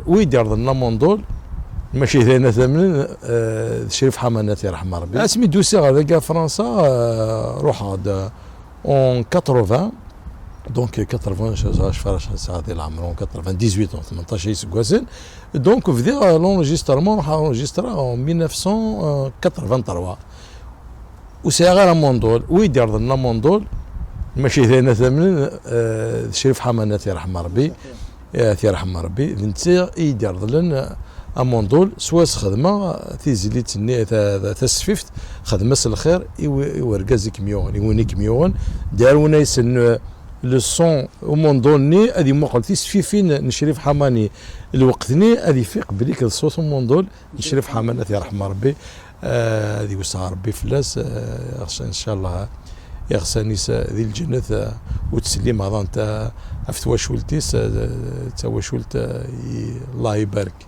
ويدير لنا موندول ماشي ثاني ثمن شريف حمانات يرحم ربي اسمي دوسي غادا فرنسا روح هذا اون 80 دونك 80 فراش هذه العمر 98 18 سكواسن دونك بدي لونجسترمون راح انجسترا 1983 وسي غير موندول ويدير لنا موندول ماشي ثاني ثمن شريف حمانات يرحم ربي يرحم ربي نتا يدير لنا اموندول سواس خدمه تيزلي تني تسفيفت خدمه الخير يوركازي كميون يوني كميون دارونا يسن لو سون موندولني هذه مقل تيسفيفين نشريف حماني الوقتني هذه في قبليك الصوت موندول نشريف حمانات يرحم ربي هذه وسع ربي فلاس ان شاء الله يغساني ذي الجنة وتسليم هذا انت افتوى شولتيس تسوى شولت الله يبارك.